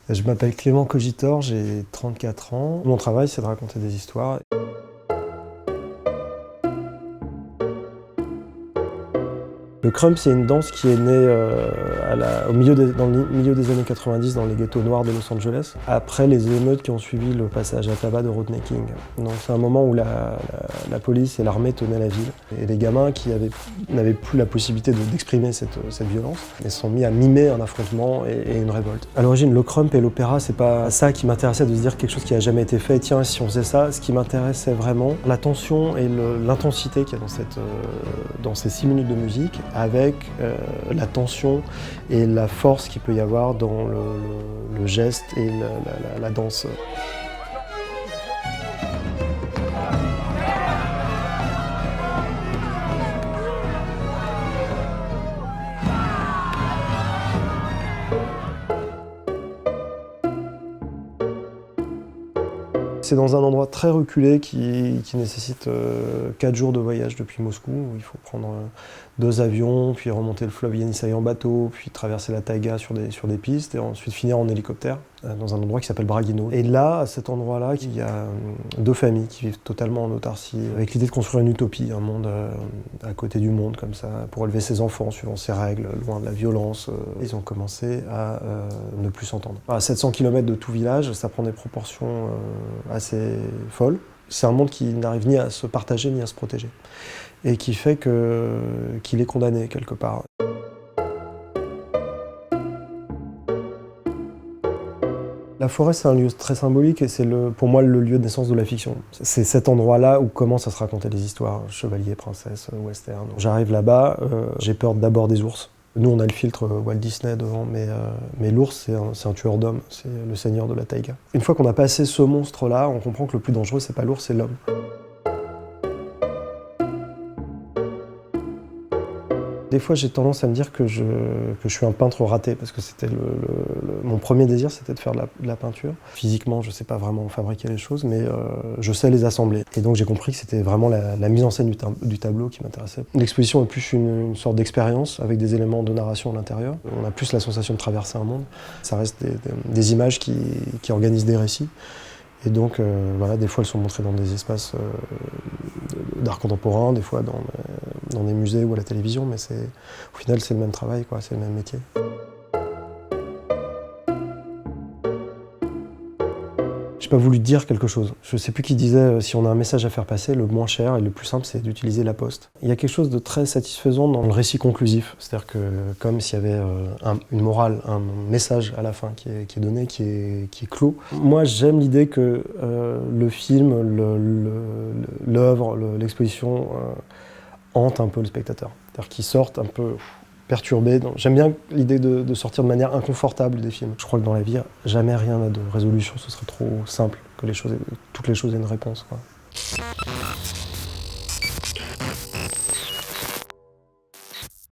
Je m'appelle Clément Cogitor, j'ai 34 ans. Mon travail, c'est de raconter des histoires. Le crump, c'est une danse qui est née dans le milieu des années 90 dans les ghettos noirs de Los Angeles, après les émeutes qui ont suivi le passage à tabac de Rodney King. Donc c'est un moment où la police et l'armée tenaient la ville. Et les gamins qui n'avaient plus la possibilité d'exprimer cette violence, ils se sont mis à mimer un affrontement et une révolte. À l'origine, le crump et l'opéra, c'est pas ça qui m'intéressait, de se dire quelque chose qui a jamais été fait. Tiens, si on faisait ça, ce qui m'intéressait vraiment, la tension et l'intensité qu'il y a dans ces 6 minutes de musique, avec la tension et la force qu'il peut y avoir dans le geste et la danse. C'est dans un endroit très reculé qui nécessite 4 jours de voyage depuis Moscou, où il faut prendre 2 avions, puis remonter le fleuve Yenisseï en bateau, puis traverser la taïga sur des pistes, et ensuite finir en hélicoptère dans un endroit qui s'appelle Braguino. Et là, à cet endroit-là, il y a 2 familles qui vivent totalement en autarcie, avec l'idée de construire une utopie, un monde à côté du monde, comme ça, pour élever ses enfants suivant ses règles, loin de la violence. Ils ont commencé à ne plus s'entendre. À 700 km de tout village, ça prend des proportions assez folles. C'est un monde qui n'arrive ni à se partager ni à se protéger, et qui fait qu'il est condamné quelque part. La forêt, c'est un lieu très symbolique et c'est pour moi le lieu de naissance de la fiction. C'est cet endroit-là où commencent à se raconter les histoires, chevalier, princesse, western. J'arrive là-bas, j'ai peur d'abord des ours. Nous, on a le filtre Walt Disney devant, mais l'ours, c'est un tueur d'hommes, c'est le seigneur de la taïga. Une fois qu'on a passé ce monstre-là, on comprend que le plus dangereux, c'est pas l'ours, c'est l'homme. Des fois, j'ai tendance à me dire que je suis un peintre raté, parce que c'était mon premier désir, c'était de faire de la peinture. Physiquement, je ne sais pas vraiment fabriquer les choses, mais je sais les assembler. Et donc j'ai compris que c'était vraiment la mise en scène du tableau qui m'intéressait. L'exposition est plus une sorte d'expérience, avec des éléments de narration à l'intérieur. On a plus la sensation de traverser un monde. Ça reste des images qui organisent des récits. Et donc, voilà, des fois, elles sont montrées dans des espaces d'art contemporain, des fois dans des musées ou à la télévision, mais au final, c'est le même travail, quoi, c'est le même métier. J'ai pas voulu dire quelque chose. Je sais plus qui disait, si on a un message à faire passer, le moins cher et le plus simple, c'est d'utiliser la poste. Il y a quelque chose de très satisfaisant dans le récit conclusif. C'est-à-dire que, comme s'il y avait une morale, un message à la fin qui est donné, qui est clos. Moi, j'aime l'idée que le film, l'œuvre, l'exposition hante un peu le spectateur. C'est-à-dire qu'il sorte un peu perturbé. J'aime bien l'idée de sortir de manière inconfortable des films. Je crois que dans la vie, jamais rien n'a de résolution, ce serait trop simple que toutes les choses aient une réponse, quoi.